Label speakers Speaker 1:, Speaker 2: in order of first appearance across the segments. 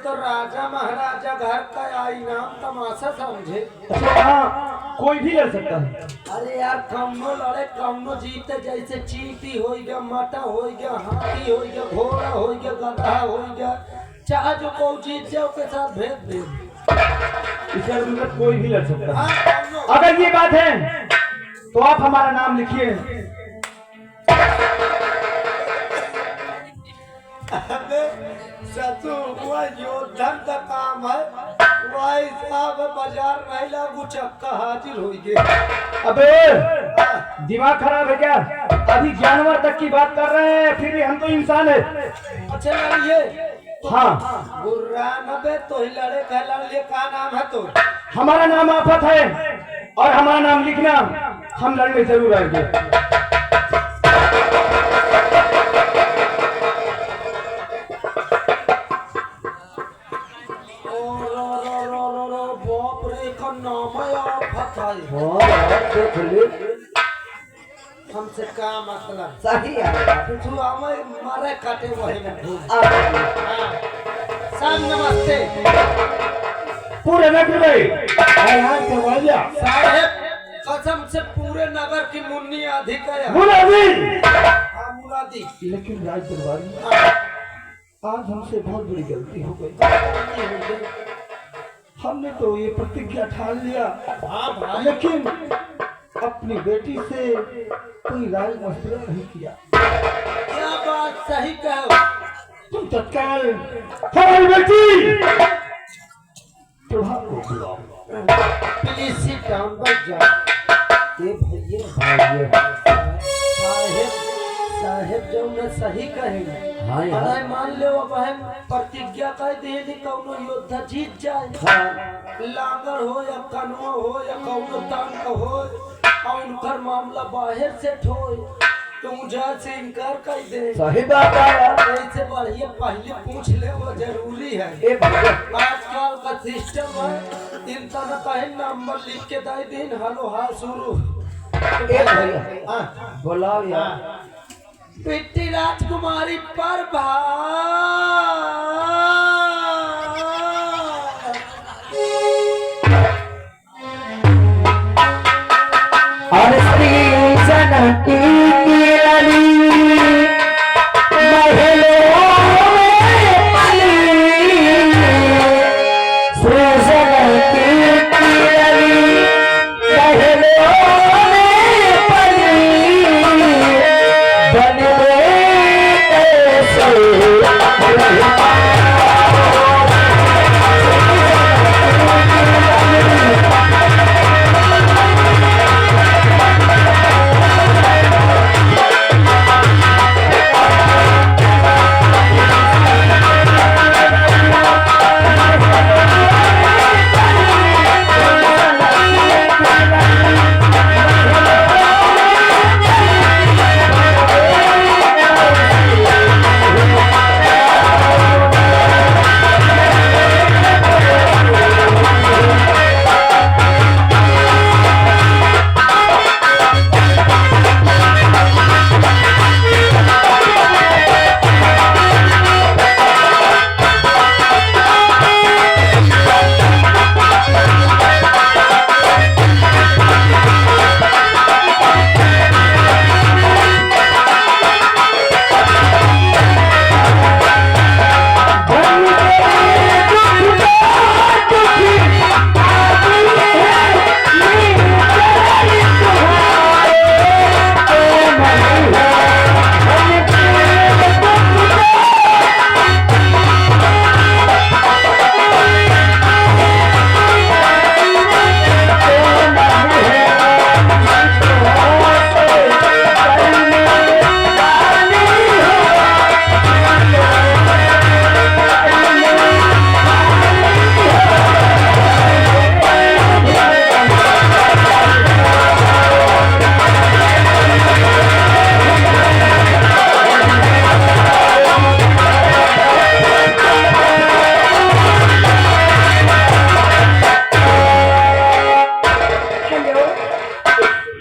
Speaker 1: तो राजा महाराजा घर का आई नाम तमाशा समझे।
Speaker 2: हाँ, कोई भी लड़ सकता है।
Speaker 1: अरे यार कौनो लड़े कौनो जीते, जैसे चींटी हो गया, माता हो गया, हाथी हो गया, घोड़ा हो गया, गधा हो गया, चाहे जो को जीत जाओ के साथ भेद दे।
Speaker 2: इसके अंदर कोई भी लड़ सकता है।
Speaker 1: हाँ,
Speaker 2: अगर ये बात है तो आप हमारा नाम लिखिए।
Speaker 1: सचू वह योद्धन का काम है, वही साहब बाजार महिला गुचक्का हाजिर हो गए।
Speaker 2: अबे दिमाग खराब है क्या? अभी जानवर तक की बात कर रहे हैं, फिर भी हम तो इंसान है।
Speaker 1: अच्छा ये
Speaker 2: हाँ,
Speaker 1: गुर्रा नबे तो ही लड़े का लड़े का नाम है तो
Speaker 2: हमारा नाम आफत है और हमारा नाम लिखना, हम लड़ने जरूर आएंगे।
Speaker 1: बाप रे का नाम है आफत है।
Speaker 2: देख ले,
Speaker 1: हमसे का मतलब
Speaker 2: सही है।
Speaker 1: तू हमें मारे काटे वही में ढूंढ। साहब नमस्ते।
Speaker 2: पूरे नगर में
Speaker 1: साहेब कसम से पूरे नगर की मुन्नी अधिकारी है। मुरादी।
Speaker 2: लेकिन राज दरबार में आज हमसे बहुत बड़ी गलती हो गई। हमने तो ये प्रतिज्ञा ठान लिया, लेकिन अपनी बेटी से कोई राय मशवरा नहीं किया।
Speaker 1: क्या बात सही कहो।
Speaker 2: तुम तत्काल हमारी बेटी प्रभा को बुलाओ।
Speaker 1: प्लीज सिट डाउन बैठ जाओ। ये भैया साहेब जो मैं सही कहेंगे। अरे मान लो अब हम प्रतिज्ञा कर दे कौनो योद्धा जीत जाए, लांगर हो या कनुआ हो या कौनो तांग हो और उनका मामला बाहर से ठोए तो मुझे से इनकार कर दे।
Speaker 2: सही बात है।
Speaker 1: ऐसे बढ़िया पहले पूछ ले, वो जरूरी है। आजकल का सिस्टम है, इंसान का नंबर लिख के दे दिन हेलो हाँ शुरू।
Speaker 2: बुलाओ यार।
Speaker 1: बेटी राजकुमारी प्रभा।
Speaker 2: और श्री जनकी की रानी महलों में पली, श्री जनकी की रानी महलों में पली, बन गए कैसे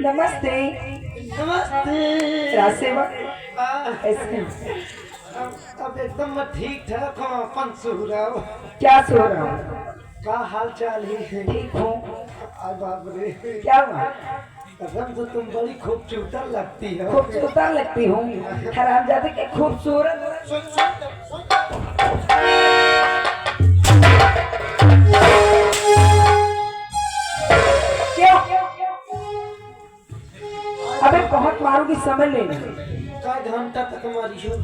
Speaker 1: नमस्ते।
Speaker 2: सेवा
Speaker 1: अब एकदम मैं ठीक ठाक हूँ। अपन सुहराव
Speaker 2: क्या सो रहा हूँ?
Speaker 1: का हाल चाल है?
Speaker 2: ठीक हूँ।
Speaker 1: बाप रे,
Speaker 2: क्या हुआ?
Speaker 1: कसम से तुम बड़ी खूबसूरत लगती हो।
Speaker 2: खूबसूरत लगती हूँ? हरामजादे के खूबसूरत।
Speaker 1: सुन सुन
Speaker 2: क्यों? अबे बहुत मारूंगी, समझ लेना।
Speaker 1: का घंटा तक मारी हो?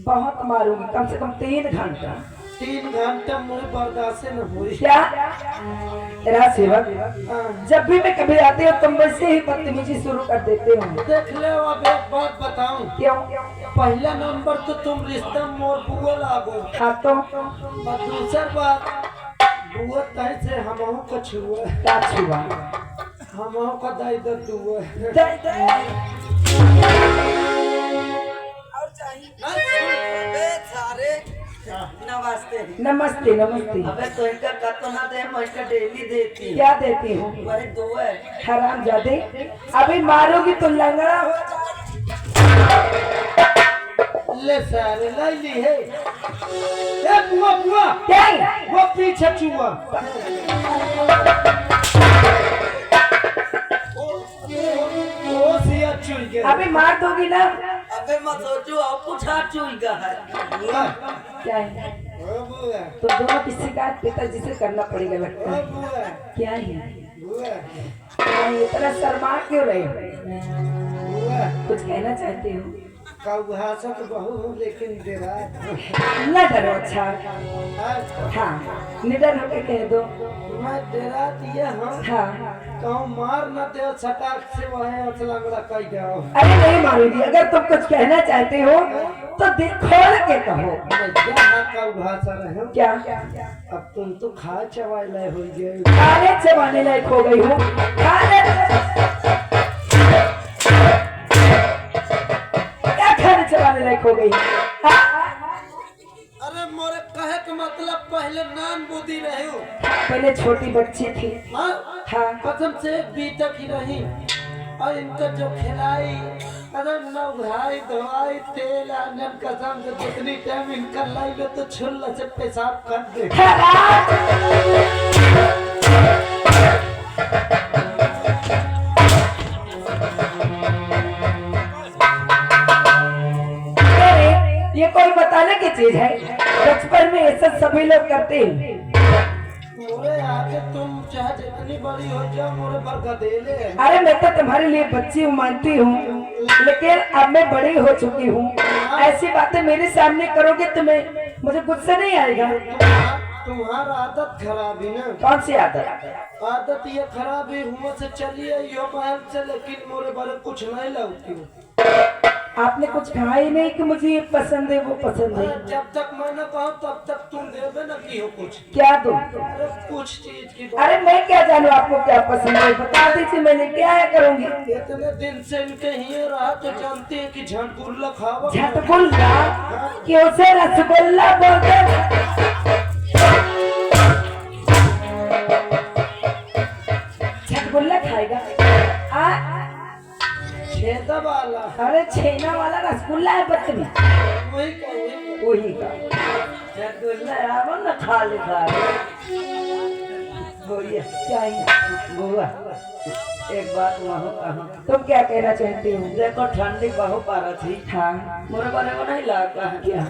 Speaker 2: बहुत मारूंगी, कम से कम 3 घंटा।
Speaker 1: 3 घंटा मुझे बर्दाश्त न हुई।
Speaker 2: क्या तेरा सेवक, जब भी मैं कभी आती हूँ तुम वैसे ही बदतमीजी शुरू कर देते हो।
Speaker 1: देख ले, अब एक बात बताऊं।
Speaker 2: क्यों?
Speaker 1: पहला नंबर तो तुम रिश्ता मोर बुआ लागो।
Speaker 2: हाँ तो
Speaker 1: और दूसर बात, बुआ तय से हमहू का छुआ,
Speaker 2: क्या छुआ?
Speaker 1: हमहू का दाई दर दुआ।
Speaker 3: नमस्ते।
Speaker 2: नमस्ते नमस्ते।
Speaker 3: अबे तो इनका कतो ना दे, मैं इसका डेली देती हूँ।
Speaker 2: क्या देती हूँ?
Speaker 3: वही दो है।
Speaker 2: हरामजादे, अभी मारोगी तो लंगड़ा हो।
Speaker 1: ले सारे लाई ली है। ए बुआ बुआ,
Speaker 2: क्या?
Speaker 1: वो पीछे छुआ। ओ सिया चुन के।
Speaker 2: अभी मार दोगी ना?
Speaker 3: अबे मत सोचो, अब पूछा चुई का है।
Speaker 1: बुआ,
Speaker 2: क्या है?
Speaker 1: ओ बुआ,
Speaker 2: तो दोनों की शिकायत पिताजी से करना पड़ेगा लगता
Speaker 1: ओ
Speaker 2: है।
Speaker 1: बुआ,
Speaker 2: क्या है?
Speaker 1: बुआ,
Speaker 2: इतना शर्मा क्यों रहे हो?
Speaker 1: बुआ।
Speaker 2: कुछ कहना चाहते हो?
Speaker 1: कौभाषा तो बहु हूँ लेकिन डेरा
Speaker 2: न डरो। अच्छा
Speaker 1: हाँ,
Speaker 2: हाँ, निडर होके कह दो।
Speaker 1: मैं डेरा दिया हूँ।
Speaker 2: हाँ,
Speaker 1: कहूँ मार न दे, छटाक से वही असलंगड़ा कह जाओ।
Speaker 2: अरे नहीं मारूंगी। अगर तुम कुछ कहना चाहते हो तो दिल खोल के कहो।
Speaker 1: जहाँ कौभाषा रहे।
Speaker 2: क्या?
Speaker 1: अब तुम तो खा चवाई लाए हो गए।
Speaker 2: खाने चबाने लायक हो गई हूँ। खाने क्या खाने चबाने लायक हो गई? हाँ?
Speaker 1: अरे मोरे कहे का मतलब पहले नान बुद्धि रहे हो।
Speaker 2: पहले छोटी बच्ची थी।
Speaker 1: हाँ,
Speaker 2: हाँ,
Speaker 1: कसम से बीता की रही। और इनका जो खिलाई, अरे नहाई धोई तेल आनन, कसम से जितनी टाइम इनका लाई लो तो छुल्ला से पेशाब कर दे। ये कोई बताने की चीज है? बचपन में ऐसा सभी लोग करते हैं। मोरे आगे तुम चाहे जितनी बड़ी हो जाओ, मोरे पर गधेले हैं। अरे मैं तो तुम्हारे लिए बच्ची हूँ, मानती हूँ, लेकिन अब मैं बड़ी हो चुकी हूँ। ऐसी बातें मेरे सामने करोगे तो मैं मुझे गुस्सा नहीं आएगा। तुम्हारा आदत खराब है ना। कौन सी आदत? आदत ये खराब है, हुआ से चलिए यो महल से, लेकिन मोरे बारे कुछ नहीं लगती। आपने कुछ कहा ही नहीं कि मुझे ये पसंद है वो पसंद है। जब तक मैं न कहूँ तब तक तुम देवे न की हो कुछ। क्या दो? अरे कुछ चीज की। अरे मैं क्या जानू आपको क्या पसंद है? बता दीजिए, मैंने क्या करूँगी। इतने दिन से इनके ही रहा तो जानते हैं कि झटगुल्ला खावा। झटगुल्ला? क्यों से रसगुल्ला बोलते? झटगुल्ला खाएगा? छेदा वाला। अरे छेना वाला रसगुल्ला है बच्चे। वही का रसगुल्ला आवो न खा ले खा। चाहिए बुआ, एक बात वहाँ कहा। तुम क्या कहना चाहती हो? देखो ठंडी बहु पारा थी। हाँ, मोरे बारे को नहीं लगा है क्या?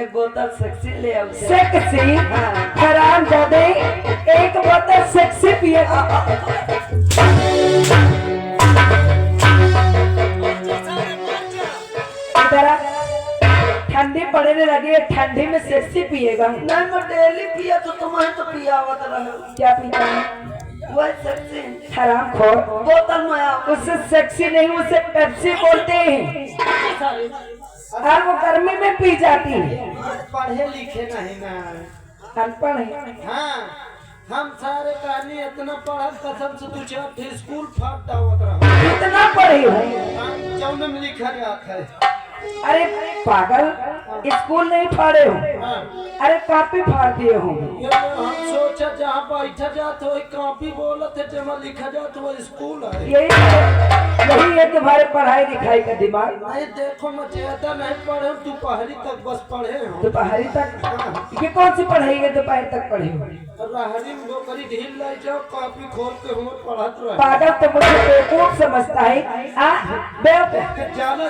Speaker 1: एक बोतल सेक्सी ले आओ। सेक्सी? हाँ। हरामजादे, एक बोतल सेक्सी पिए। ठंडी पड़ने लगी है, ठंडी में सेक्सी पिएगा? नहीं, मैं डेली पिया तो तुम्हें तो पिया हुआ था। क्या पीता है? वो सेक्सी। हराम खोर, बोतल में आओ। उससे सेक्सी नहीं, उसे पेप्सी बोलते हैं। और वो गर्मी में पी जाती है। पढ़े लिखे नहीं ना, अनपढ़ है। हाँ, हम सारे कहानी इतना पढ़ा, कसम से तू चाहे स्कूल फाटा हुआ। इतना पढ़ी हो? जौन में लिखा जाता है
Speaker 4: अरे पागल, स्कूल नहीं फाड़े हो,
Speaker 1: हाँ।
Speaker 4: अरे कापी फाड़ दिए हो।
Speaker 1: ये हम सोचा जहाँ बैठा जात हो कापी बोलत है जहाँ लिखा जात वो स्कूल है।
Speaker 4: यही है तुम्हारे पढ़ाई लिखाई का दिमाग।
Speaker 1: नहीं देखो मैं ज्यादा नहीं पढ़े हूँ, दोपहरी तक बस पढ़े हूँ।
Speaker 4: दोपहरी तक? ये कौन सी पढ़ाई है दोपहर तक पढ़े हो?
Speaker 1: राहरी में बोकरी ढील लाई जाओ कापी खोल के हम पढ़त रहे।
Speaker 4: पागल तो मुझे बेवकूफ समझता है। बेवकूफ
Speaker 1: जाने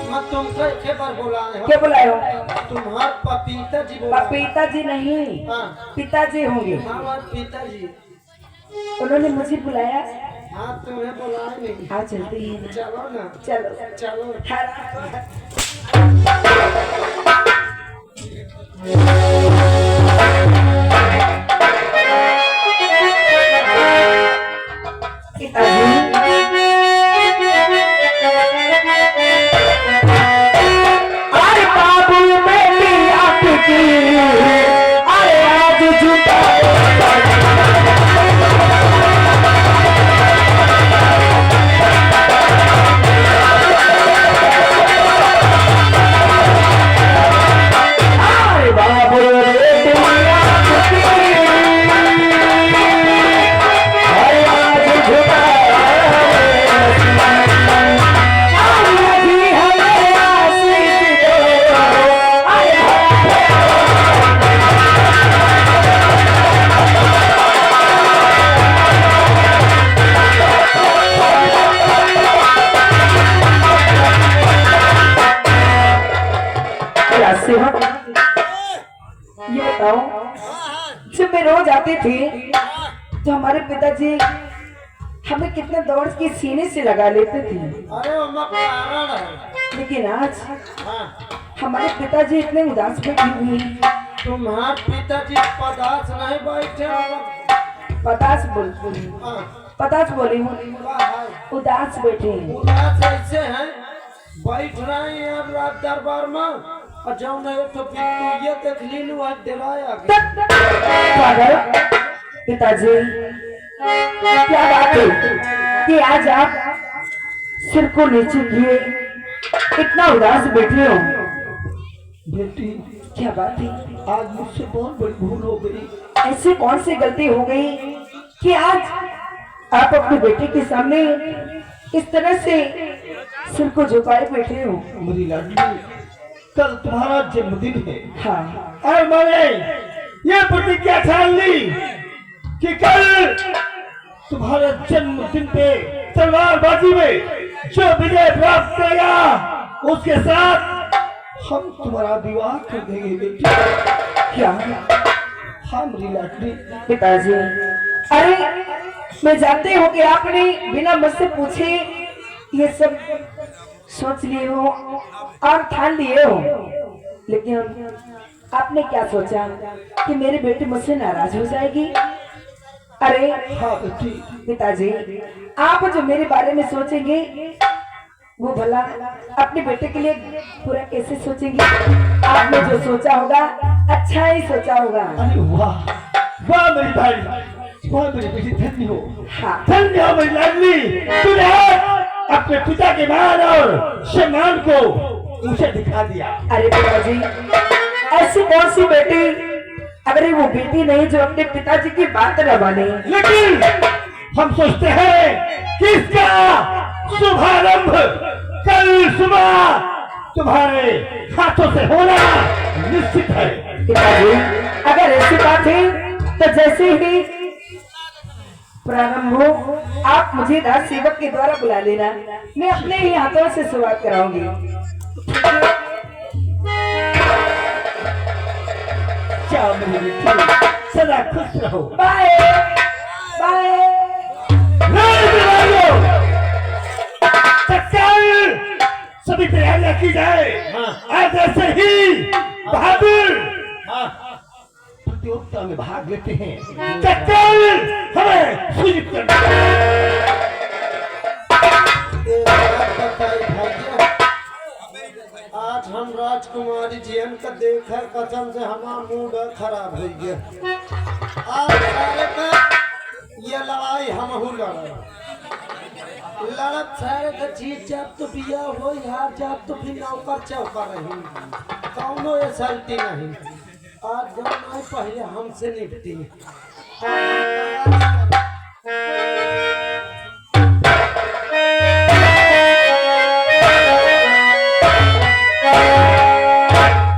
Speaker 1: मैं तुमको एक बार बुलाए हो।
Speaker 4: क्या बुलाए हो?
Speaker 1: तुम्हार पपीता जी बोला।
Speaker 4: पिताजी नहीं,
Speaker 1: हाँ।
Speaker 4: पिताजी होंगे।
Speaker 1: हमारे पिताजी।
Speaker 4: उन्होंने मुझे बुलाया।
Speaker 1: हाँ तुम्हें बुलाए नहीं।
Speaker 4: हाँ चलते हैं।
Speaker 1: चलो ना।
Speaker 4: चलो
Speaker 1: चलो।
Speaker 4: अरे बाबू बेटी आपकी, अरे आज जूता ये बताओ, जब मैं रोज आती थी तो हमारे पिताजी हमें कितने दौड़ के सीने से लगा लेते थे,
Speaker 1: अरे वो कारण है।
Speaker 4: लेकिन आज
Speaker 1: हाँ।
Speaker 4: हमारे पिताजी इतने उदास बैठे हुए।
Speaker 1: तुम्हारे पिताजी पदार्थ नहीं बैठे हो।
Speaker 4: पतास बोल
Speaker 1: हाँ।
Speaker 4: पतास बोली हूँ,
Speaker 1: वाह है।
Speaker 4: उदास बैठे हैं।
Speaker 1: उदास ऐसे हैं बैठ रहे हैं अब रात दरबार में और जाओ नहीं तो बिट्टू ये देख लीनू आज डराया
Speaker 4: पागल पिताजी, क्या बात है कि आज आप सिर को नीचे किए इतना उदास बैठे हो?
Speaker 2: बेटी
Speaker 4: क्या बात है?
Speaker 2: आज मुझसे बहुत बड़ी भूल हो गई।
Speaker 4: ऐसी कौन सी गलती हो गई कि आज आप अपने बेटे के सामने इस तरह से सिर को झुकाए बैठे हो?
Speaker 2: मेरी लाडली, कल तुम्हारा जन्मदिन है।
Speaker 4: हाँ।
Speaker 2: और मैंने ये प्रतिज्ञा ठान ली कि कल तुम्हारे जन्मदिन पे तलवारबाजी में जो विजय प्राप्त करेगा उसके साथ हम तुम्हारा विवाह कर देंगे बेटी।
Speaker 4: क्या?
Speaker 2: हाँ मेरी लाडली।
Speaker 4: पिताजी, अरे मैं जानती हूँ कि आपने बिना मुझसे पूछे ये सब सोच लिए हो और ठान लिए हो, लेकिन आपने क्या सोचा कि मेरी बेटी मुझसे नाराज हो जाएगी? अरे
Speaker 2: हाँ बेटी।
Speaker 4: पिताजी, आप जो मेरे बारे में सोचेंगे वो भला अपने बेटे के लिए पूरा कैसे सोचेंगे? आपने जो सोचा होगा अच्छा ही सोचा होगा।
Speaker 2: अरे वाह वाह मेरी भाई, वाह मेरी बेटी, धन्य हो।
Speaker 4: हाँ।
Speaker 2: धन्य हो मेरी लाडली, तूने अपने पिता के मान और सम्मान को मुझे दिखा दिया।
Speaker 4: अरे पिताजी, ऐसी कौन सी बेटी, अगर वो बेटी नहीं जो अपने पिताजी की बात न माने।
Speaker 2: लेकिन हम सोचते हैं कि इसका शुभारंभ कल सुबह तुम्हारे हाथों से होना निश्चित है।
Speaker 4: पिताजी, अगर ऐसी बात है तो जैसे ही प्रारंभ हो आप मुझे दास सेवक के द्वारा बुला लेना, मैं अपने ही हाथों से शुरुआत कराऊंगी।
Speaker 2: जाओ मेरी बेटी, सदा खुश रहो।
Speaker 4: Bye bye.
Speaker 2: सभी तैयारियां की जाए। आज ऐसे ही बहादुर प्रतियोगिता में भाग लेते हैं। कल हमें सूचित करना।
Speaker 1: आज हम राजकुमारी जीवन का देखा कसम से हमारा मूड खराब हो गया। आज सारे का ये लड़ाई हम लड़ा लड़त सारे का जीत जात तो बिया हो हार जात तो भी नौकर चौकर रही कौनो ये सलती नहीं आज जब नहीं पहले हमसे निपटी